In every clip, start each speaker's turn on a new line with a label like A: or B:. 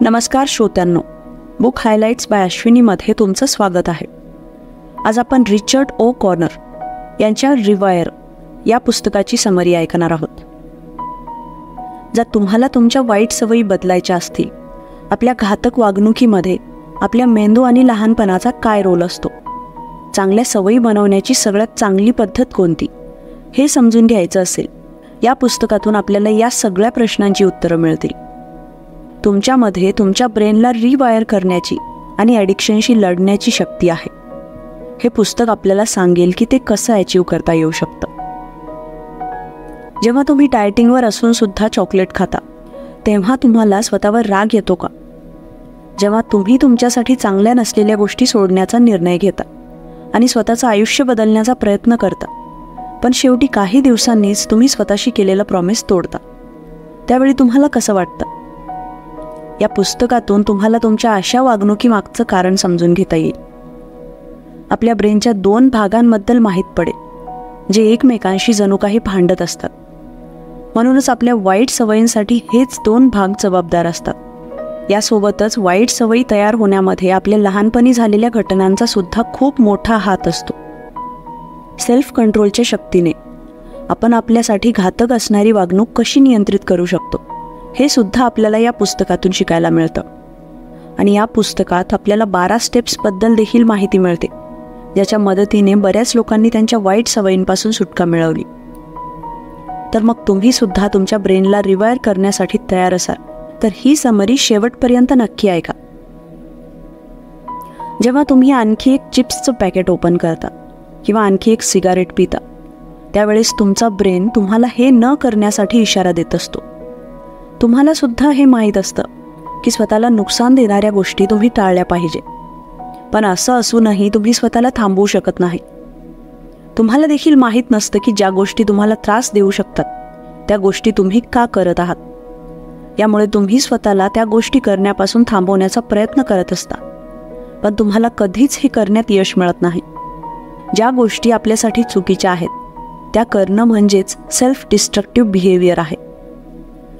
A: नमस्कार श्रोत्यांनो, book highlights bye अश्विनीमध्ये तुमचं स्वागत आहे. आज आपण रिचर्ड ओ कॉर्नर यांच्या रिवायर या पुस्तकाची समरी ऐकणार आहोत. जर तुम्हाला तुमच्या वाईट सवयी बदलायच्या असतील, आपल्या घातक वागणुकीमध्ये आपल्या मेंदू आणि लहानपणाचा काय रोल असतो, चांगल्या सवयी बनवण्याची सगळ्यात चांगली पद्धत कोणती, हे समजून घ्यायचं असेल, या पुस्तकातून आपल्याला या सगळ्या प्रश्नांची उत्तरं मिळतील. तुमच्यामध्ये तुमच्या ब्रेनला रिवायर करण्याची आणि ॲडिक्शनशी लढण्याची शक्ती आहे. हे पुस्तक आपल्याला सांगेल की ते कसं अचीव करता येऊ शकतं. जेव्हा तुम्ही डायटिंगवर असून सुद्धा चॉकलेट खाता, तेव्हा तुम्हाला स्वतःवर राग येतो का? जेव्हा तुम्ही तुमच्यासाठी चांगल्या नसलेल्या गोष्टी सोडण्याचा निर्णय घेता आणि स्वतःचं आयुष्य बदलण्याचा प्रयत्न करता, पण शेवटी काही दिवसांनीच तुम्ही स्वतःशी केलेलं प्रॉमिस तोडता, त्यावेळी तुम्हाला कसं वाटतं? या पुस्तकातून तुम्हाला तुमच्या अशा वागणुकीमागचं कारण समजून घेता येईल. आपल्या ब्रेनच्या 2 भागांबद्दल माहीत पडेल, जे एकमेकांशी जणू काही भांडत असतात. म्हणूनच आपल्या वाईट सवयींसाठी हेच 2 भाग जबाबदार असतात. यासोबतच वाईट सवयी तयार होण्यामध्ये आपल्या लहानपणी झालेल्या घटनांचा सुद्धा खूप मोठा हात असतो. सेल्फ कंट्रोलच्या शक्तीने आपण आपल्यासाठी घातक असणारी वागणूक कशी नियंत्रित करू शकतो, हे सुद्धा आपल्याला या पुस्तकातून शिकायला मिळतं. आणि या पुस्तकात आपल्याला 12 स्टेप्सबद्दल देखील माहिती मिळते, ज्याच्या मदतीने बऱ्याच लोकांनी त्यांच्या वाईट सवयींपासून सुटका मिळवली. तर मग तुम्ही सुद्धा तुमच्या ब्रेनला रिवायर करण्यासाठी तयार असाल तर ही समरी शेवटपर्यंत नक्की ऐका. जेव्हा तुम्ही आणखी एक चिप्सचं पॅकेट ओपन करता किंवा आणखी एक सिगारेट पिता, त्यावेळेस तुमचा ब्रेन तुम्हाला हे न करण्यासाठी इशारा देत असतो. तुम्हाला सुद्धा हे माहीत असतं की स्वतःला नुकसान देणाऱ्या गोष्टी तुम्ही टाळल्या पाहिजे, पण असं असूनही तुम्ही स्वतःला थांबवू शकत नाही. तुम्हाला देखील माहीत नसतं की ज्या गोष्टी तुम्हाला त्रास देऊ शकतात, त्या गोष्टी तुम्ही का करत आहात. यामुळे तुम्ही स्वतःला त्या गोष्टी करण्यापासून थांबवण्याचा प्रयत्न करत असता, पण तुम्हाला कधीच हे करण्यात यश मिळत नाही. ज्या गोष्टी आपल्यासाठी चुकीच्या आहेत, त्या करणं म्हणजेच सेल्फ डिस्ट्रक्टिव्ह बिहेवियर आहे.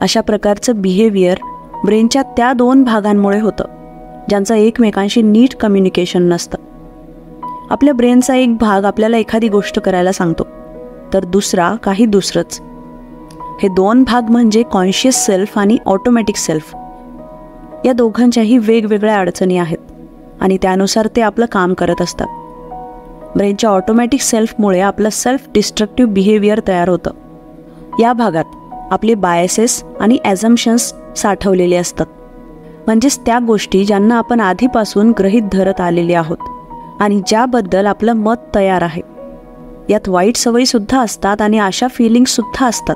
A: अशा प्रकारचं बिहेवियर ब्रेनच्या त्या 2 भागांमुळे होतं, ज्यांचं एकमेकांशी नीट कम्युनिकेशन नसतं. आपल्या ब्रेनचा एक भाग आपल्याला एखादी गोष्ट करायला सांगतो, तर दुसरा काही दुसरंच. हे 2 भाग म्हणजे कॉन्शियस सेल्फ आणि ऑटोमॅटिक सेल्फ. या दोघांच्याही वेगवेगळ्या अडचणी आहेत आणि त्यानुसार ते आपलं काम करत असतात. ब्रेनच्या ऑटोमॅटिक सेल्फमुळे आपलं सेल्फ डिस्ट्रक्टिव्ह बिहेवियर तयार होतं. या भागात आपले बायसेस आणि ॲझम्पशन्स साठवलेले असतात, म्हणजेच त्या गोष्टी ज्यांना आपण आधीपासून गृहीत धरत आलेले आहोत आणि ज्याबद्दल आपलं मत तयार आहे. यात वाईट सवयीसुद्धा असतात आणि अशा फिलिंग्ससुद्धा असतात,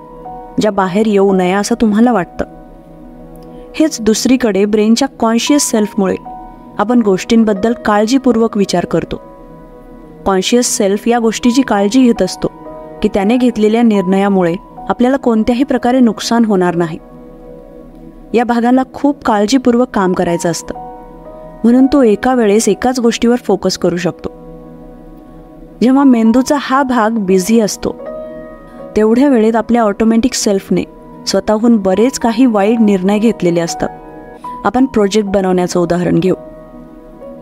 A: ज्या बाहेर येऊ नये असं तुम्हाला वाटतं. हेच दुसरीकडे ब्रेनच्या कॉन्शियस सेल्फमुळे आपण गोष्टींबद्दल काळजीपूर्वक विचार करतो. कॉन्शियस सेल्फ या गोष्टीची काळजी घेत असतो की त्याने घेतलेल्या निर्णयामुळे आपल्याला कोणत्याही प्रकारे नुकसान होणार नाही. या भागाला खूप काळजीपूर्वक काम करायचं असतं, म्हणून तो एका वेळेस एकाच गोष्टीवर फोकस करू शकतो. जेव्हा मेंदूचा हा भाग बिझी असतो, तेवढ्या वेळेत आपल्या ऑटोमॅटिक सेल्फने स्वतःहून बरेच काही वाईट निर्णय घेतलेले असतात. आपण प्रोजेक्ट बनवण्याचं उदाहरण घेऊ.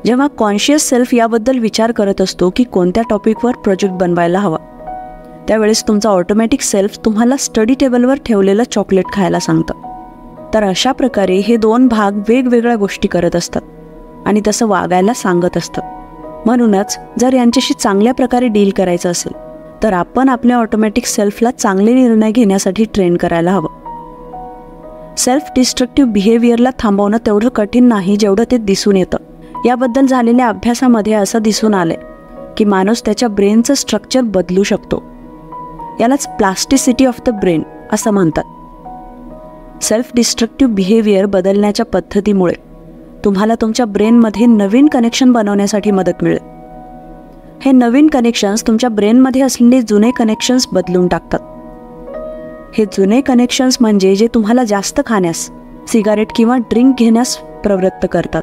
A: जेव्हा कॉन्शियस सेल्फ याबद्दल विचार करत असतो की कोणत्या टॉपिकवर प्रोजेक्ट बनवायला हवा, त्यावेळेस तुमचा ऑटोमॅटिक सेल्फ तुम्हाला स्टडी टेबलवर ठेवलेलं चॉकलेट खायला सांगतं. तर अशा प्रकारे हे 2 भाग वेगवेगळ्या गोष्टी करत असतात आणि तसं वागायला सांगत असतात. म्हणूनच जर यांच्याशी चांगल्या प्रकारे डील करायचं असेल, तर आपण आपल्या ऑटोमॅटिक सेल्फला चांगले निर्णय घेण्यासाठी ट्रेन करायला हवं. सेल्फ डिस्ट्रक्टिव्ह बिहेवियरला थांबवणं तेवढं कठीण नाही जेवढं ते दिसून येतं. याबद्दल झालेल्या अभ्यासामध्ये असं दिसून आलंय की माणूस त्याच्या ब्रेनचं स्ट्रक्चर बदलू शकतो. यालाच प्लास्टिसिटी ऑफ द ब्रेन असं म्हणतात. सेल्फ डिस्ट्रक्टिव्ह बिहेवियर बदलण्याच्या पद्धतीमुळे तुम्हाला तुमच्या ब्रेनमध्ये नवीन कनेक्शन बनवण्यासाठी मदत मिळेल. हे नवीन कनेक्शन्स तुमच्या ब्रेनमध्ये असलेले जुने कनेक्शन्स बदलून टाकतात. हे जुने कनेक्शन्स म्हणजे जे तुम्हाला जास्त खाण्यास, सिगारेट किंवा ड्रिंक घेण्यास प्रवृत्त करतात.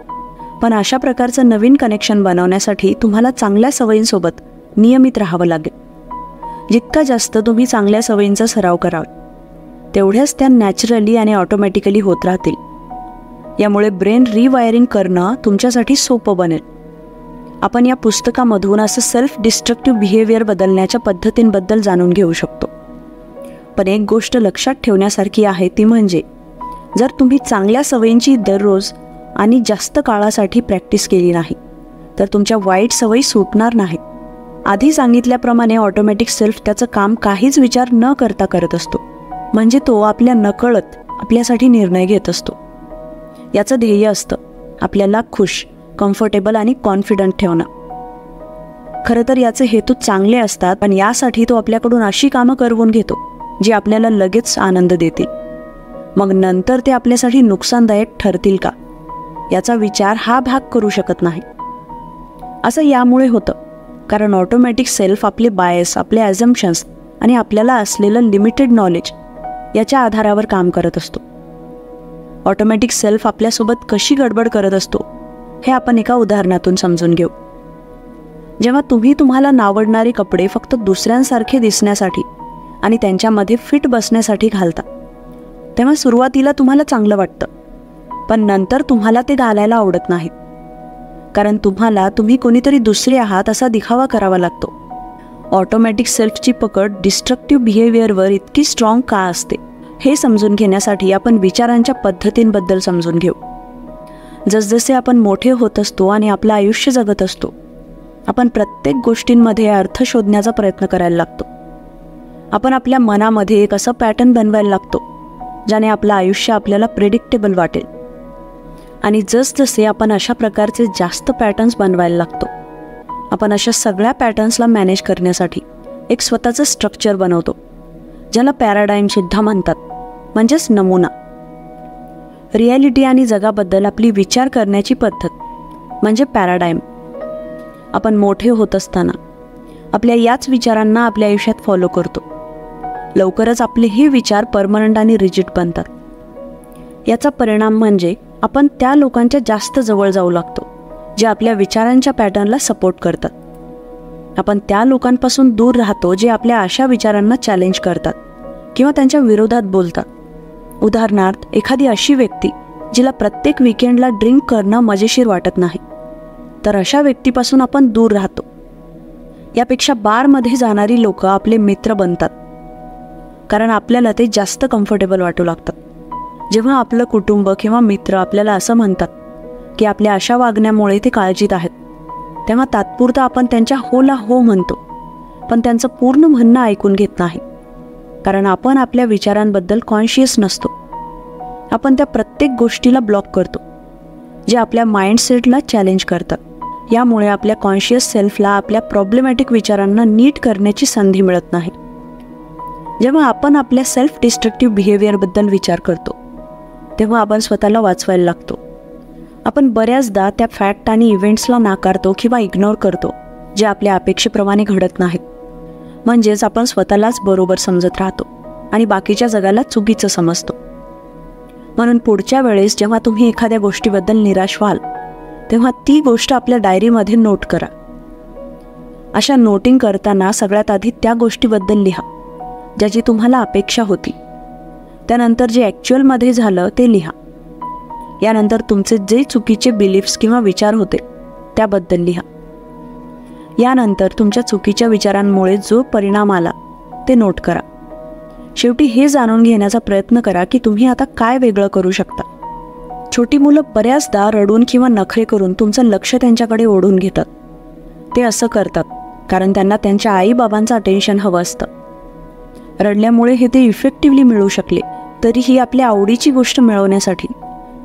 A: पण अशा प्रकारचं नवीन कनेक्शन बनवण्यासाठी तुम्हाला चांगल्या सवयींसोबत नियमित राहावं लागेल. जितका जास्त तुम्ही चांगल्या सवयींचा सराव कराल, तेवढ्याच त्या नॅचरली आणि ऑटोमॅटिकली होत राहतील. यामुळे ब्रेन रिवायरिंग करणं तुमच्यासाठी सोपं बनेल. आपण या पुस्तकामधून असं सेल्फ डिस्ट्रक्टिव्ह बिहेवियर बदलण्याच्या पद्धतींबद्दल जाणून घेऊ शकतो. पण एक गोष्ट लक्षात ठेवण्यासारखी आहे, ती म्हणजे जर तुम्ही चांगल्या सवयींची दररोज आणि जास्त काळासाठी प्रॅक्टिस केली नाही तर तुमच्या वाईट सवयी सुटणार नाहीत. आधी सांगितल्याप्रमाणे ऑटोमॅटिक सेल्फ त्याचं काम काहीच विचार न करता करत असतो. म्हणजे तो आपल्या नकळत आपल्यासाठी निर्णय घेत असतो. याचं ध्येय असतं आपल्याला खुश, कम्फर्टेबल आणि कॉन्फिडंट ठेवणं. खरं तर याचे हेतू चांगले असतात, पण यासाठी तो आपल्याकडून अशी कामं करवून घेतो जी आपल्याला लगेच आनंद देतील. मग नंतर ते आपल्यासाठी नुकसानदायक ठरतील का याचा विचार हा भाग करू शकत नाही. असं यामुळे होतं कारण ऑटोमॅटिक सेल्फ आपले बायस, आपले ॲझम्पशन्स आणि आपल्याला असलेलं लिमिटेड नॉलेज याच्या आधारावर काम करत असतो. ऑटोमॅटिक सेल्फ आपल्यासोबत कशी गडबड करत असतो हे आपण एका उदाहरणातून समजून घेऊ. जेव्हा तुम्ही तुम्हाला नावडणारे कपडे फक्त दुसऱ्यांसारखे दिसण्यासाठी आणि त्यांच्यामध्ये फिट बसण्यासाठी घालता, तेव्हा सुरुवातीला तुम्हाला चांगलं वाटतं, पण नंतर तुम्हाला ते घालायला आवडत नाहीत. कारण तुम्ही कोणीतरी दुसरे आहात असा दिखावा करावा लागतो. ऑटोमॅटिक सेल्फची पकड डिस्ट्रक्टिव्ह बिहेवियरवर इतकी स्ट्रॉंग का असते हे समजून घेण्यासाठी आपण विचारांच्या पद्धतींबद्दल समजून घेऊ. जसजसे आपण मोठे होत असतो आणि आपलं आयुष्य जगत असतो, आपण प्रत्येक गोष्टींमध्ये अर्थ शोधण्याचा प्रयत्न करायला लागतो. आपण आपल्या मनामध्ये एक असं पॅटर्न बनवायला लागतो ज्याने आपलं आयुष्य आपल्याला प्रेडिक्टेबल वाटेल. आणि जसजसे आपण अशा प्रकारचे जास्त पॅटर्न्स बनवायला लागतो, आपण अशा सगळ्या पॅटर्न्सला मॅनेज करण्यासाठी एक स्वतःचं स्ट्रक्चर बनवतो, ज्याला पॅराडाईमसुद्धा म्हणतात, म्हणजेच नमुना. रिॲलिटी आणि जगाबद्दल आपली विचार करण्याची पद्धत म्हणजे पॅराडाईम. आपण मोठे होत असताना आपल्या याच विचारांना आपल्या आयुष्यात फॉलो करतो. लवकरच आपले हे विचार परमनंट आणि रिजिड बनतात. याचा परिणाम म्हणजे आपण त्या लोकांच्या जास्त जवळ जाऊ लागतो जे आपल्या विचारांच्या पॅटर्नला सपोर्ट करतात. आपण त्या लोकांपासून दूर राहतो जे आपल्या अशा विचारांना चॅलेंज करतात किंवा त्यांच्या विरोधात बोलतात. उदाहरणार्थ, एखादी अशी व्यक्ती जिला प्रत्येक वीकेंडला ड्रिंक करणं मजेशीर वाटत नाही, तर अशा व्यक्तीपासून आपण दूर राहतो. यापेक्षा बारमध्ये जाणारी लोकं आपले मित्र बनतात कारण आपल्याला ते जास्त कम्फर्टेबल वाटू लागतात. जेव्हा आपलं कुटुंब किंवा मित्र आपल्याला असं म्हणतात की आपल्या अशा वागण्यामुळे ते काळजीत आहेत, तेव्हा तात्पुरतं आपण त्यांच्या होला हो म्हणतो, पण त्यांचं पूर्ण म्हणणं ऐकून घेत नाही. कारण आपण आपल्या विचारांबद्दल कॉन्शियस नसतो. आपण त्या प्रत्येक गोष्टीला ब्लॉक करतो जे आपल्या माइंडसेटला चॅलेंज करतात. यामुळे आपल्या कॉन्शियस सेल्फला आपल्या प्रॉब्लेमॅटिक विचारांना नीट करण्याची संधी मिळत नाही. जेव्हा आपण आपल्या सेल्फ डिस्ट्रक्टिव्ह बिहेवियरबद्दल विचार करतो तेव्हा आपण स्वतःला वाचवायला लागतो. आपण बऱ्याचदा त्या फॅक्ट आणि इव्हेंट्सला नाकारतो किंवा इग्नोर करतो जे आपल्या अपेक्षेप्रमाणे घडत नाहीत. म्हणजेच आपण स्वतःलाच बरोबर समजत राहतो आणि बाकीच्या जगाला चुकीचं समजतो. म्हणून पुढच्या वेळेस जेव्हा तुम्ही एखाद्या गोष्टीबद्दल निराश व्हाल तेव्हा ती गोष्ट आपल्या डायरीमध्ये नोट करा. अशा नोटिंग करताना सगळ्यात आधी त्या गोष्टीबद्दल लिहा ज्याची तुम्हाला अपेक्षा होती. त्यानंतर जे ॲक्च्युअलमध्ये झालं ते लिहा. यानंतर तुमचे जे चुकीचे बिलीफ्स किंवा विचार होते त्याबद्दल लिहा. यानंतर तुमच्या चुकीच्या विचारांमुळे जो परिणाम आला ते नोट करा. शेवटी हे जाणून घेण्याचा प्रयत्न करा की तुम्ही आता काय वेगळं करू शकता. छोटी मुलं बऱ्याचदा रडून किंवा नखरे करून तुमचं लक्ष त्यांच्याकडे ओढून घेतात. ते असं करतात कारण त्यांना त्यांच्या आईबाबांचं अटेन्शन हवं असतं. रडल्यामुळे हे ते इफेक्टिव्हली मिळू शकले तरीही आपल्या आवडीची गोष्ट मिळवण्यासाठी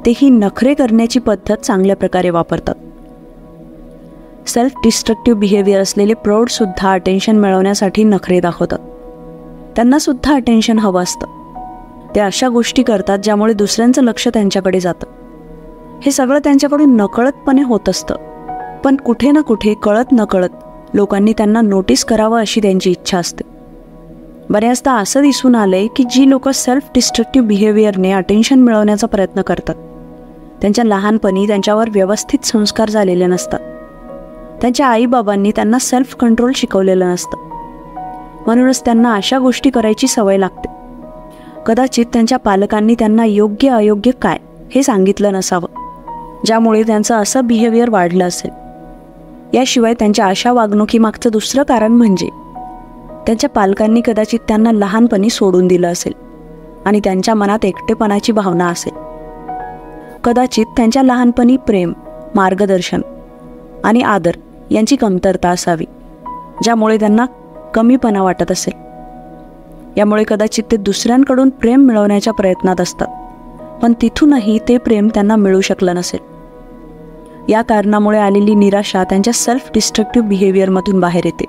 A: तेही नखरे करण्याची पद्धत चांगल्या प्रकारे वापरतात. सेल्फ डिस्ट्रक्टिव्ह बिहेवियर असलेले प्रौढसुद्धा अटेन्शन मिळवण्यासाठी नखरे दाखवतात. त्यांनासुद्धा अटेन्शन हवं असतं. ते अशा गोष्टी करतात ज्यामुळे दुसऱ्यांचं लक्ष त्यांच्याकडे जातं. हे सगळं त्यांच्याकडून नकळतपणे होत असतं, पण कुठे ना कुठे कळत नकळत लोकांनी त्यांना नोटीस करावं अशी त्यांची इच्छा असते. बऱ्याचदा असं दिसून आलंय की जी लोकं सेल्फ डिस्ट्रक्टिव्ह बिहेवियरने अटेन्शन मिळवण्याचा प्रयत्न करतात त्यांच्या लहानपणी त्यांच्यावर व्यवस्थित संस्कार झालेले नसतात. त्यांच्या आईबाबांनी त्यांना सेल्फ कंट्रोल शिकवलेलं नसतं. म्हणूनच त्यांना अशा गोष्टी करायची सवय लागते. कदाचित त्यांच्या पालकांनी त्यांना योग्य अयोग्य काय हे सांगितलं नसावं, ज्यामुळे त्यांचं असं बिहेवियर वाढलं असेल. याशिवाय त्यांच्या अशा वागणुकीमागचं दुसरं कारण म्हणजे त्यांच्या पालकांनी कदाचित त्यांना लहानपणी सोडून दिलं असेल आणि त्यांच्या मनात एकटेपणाची भावना असेल. कदाचित त्यांच्या लहानपणी प्रेम, मार्गदर्शन आणि आदर यांची कमतरता असावी, ज्यामुळे त्यांना कमीपणा वाटत असेल. यामुळे कदाचित ते दुसऱ्यांकडून प्रेम मिळवण्याच्या प्रयत्नात असतात, पण तिथूनही ते प्रेम त्यांना मिळू शकलं नसेल. या कारणामुळे आलेली निराशा त्यांच्या सेल्फ डिस्ट्रक्टिव्ह बिहेवियरमधून बाहेर येते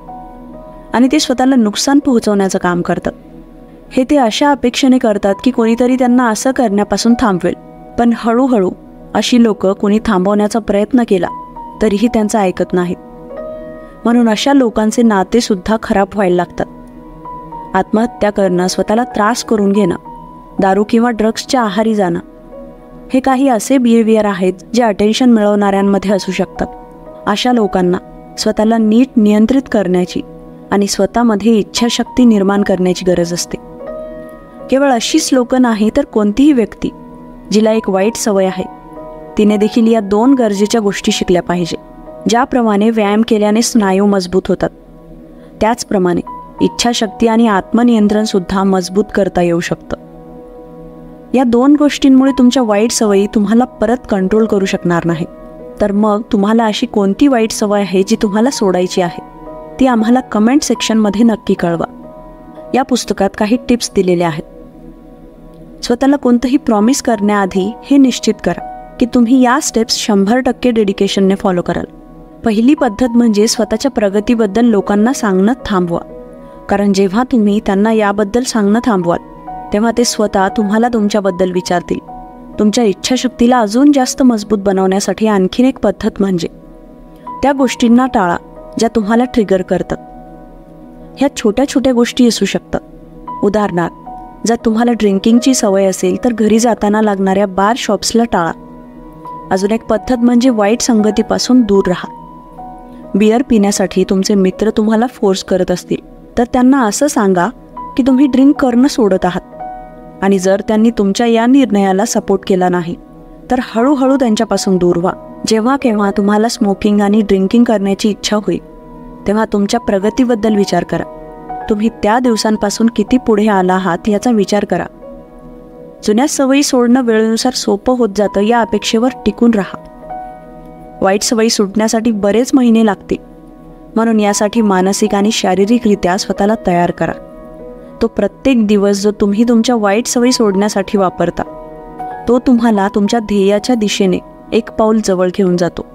A: आणि ते स्वतःला नुकसान पोहोचवण्याचं काम करतात. हे ते अशा अपेक्षेने करतात की कोणीतरी त्यांना असं करण्यापासून थांबवेल, पण हळूहळू अशी लोकं कोणी थांबवण्याचा प्रयत्न केला तरीही त्यांचं ऐकत नाहीत. म्हणून अशा लोकांचे नातेसुद्धा खराब व्हायला लागतात. आत्महत्या करणं, स्वतःला त्रास करून घेणं, दारू किंवा ड्रग्सच्या आहारी जाणं, हे काही असे बिहेवियर आहेत जे अटेन्शन मिळवणाऱ्यांमध्ये असू शकतात. अशा लोकांना स्वतःला नीट नियंत्रित करण्याची आणि स्वतःमध्ये इच्छाशक्ती निर्माण करण्याची गरज असते. केवळ अशीच लोकं नाही तर कोणतीही व्यक्ती जिला एक वाईट सवय आहे तिने देखील या 2 गरजेच्या गोष्टी शिकल्या पाहिजे. ज्याप्रमाणे व्यायाम केल्याने स्नायू मजबूत होतात, त्याचप्रमाणे इच्छाशक्ती आणि आत्मनियंत्रणसुद्धा मजबूत करता येऊ शकतं. या 2 गोष्टींमुळे तुमच्या वाईट सवयी तुम्हाला परत कंट्रोल करू शकणार नाही. तर मग तुम्हाला अशी कोणती वाईट सवय आहे जी तुम्हाला सोडायची आहे, ती आम्हाला कमेंट सेक्शनमध्ये नक्की कळवा. या पुस्तकात काही टिप्स दिलेल्या आहेत. स्वतःला कोणतंही प्रॉमिस करण्याआधी हे निश्चित करा की तुम्ही या स्टेप्स 100% डेडिकेशनने फॉलो कराल. पहिली पद्धत म्हणजे स्वतःच्या प्रगतीबद्दल लोकांना सांगणं थांबवा. कारण जेव्हा तुम्ही त्यांना याबद्दल सांगणं थांबवाल तेव्हा ते स्वतः तुम्हाला तुमच्याबद्दल विचारतील. तुमच्या इच्छाशक्तीला अजून जास्त मजबूत बनवण्यासाठी आणखीन एक पद्धत म्हणजे त्या गोष्टींना टाळा ज्या तुम्हाला ट्रिगर करतात. ह्या छोट्या छोट्या गोष्टी असू शकतात. उदाहरणार्थ, जर तुम्हाला ड्रिंकिंगची सवय असेल तर घरी जाताना लागणाऱ्या बार शॉप्सला टाळा. अजून एक पद्धत म्हणजे वाईट संगतीपासून दूर राहा. बिअर पिण्यासाठी तुमचे मित्र तुम्हाला फोर्स करत असतील तर त्यांना असं सांगा की तुम्ही ड्रिंक करणं सोडत आहात, आणि जर त्यांनी तुमच्या या निर्णयाला सपोर्ट केला नाही तर हळूहळू त्यांच्यापासून दूर व्हा. जेव्हा केव्हा तुम्हाला स्मोकिंग आणि ड्रिंकिंग करण्याची इच्छा होईल तेव्हा तुमच्या प्रगतीबद्दल विचार करा. तुम्ही त्या दिवसांपासून किती पुढे आला आहात याचा विचार करा. जुन्या सवयी सोडणं वेळेनुसार सोपं होत जातं, या अपेक्षेवर टिकून राहा. वाईट सवयी सुटण्यासाठी बरेच महिने लागतील, म्हणून यासाठी मानसिक आणि शारीरिकरित्या स्वतःला तयार करा. तो प्रत्येक दिवस जो तुम्ही तुमच्या वाईट सवयी सोडण्यासाठी वापरता तो तुम्हाला तुमच्या ध्येयाच्या दिशेने एक पाऊल जवळ घेऊन जातो.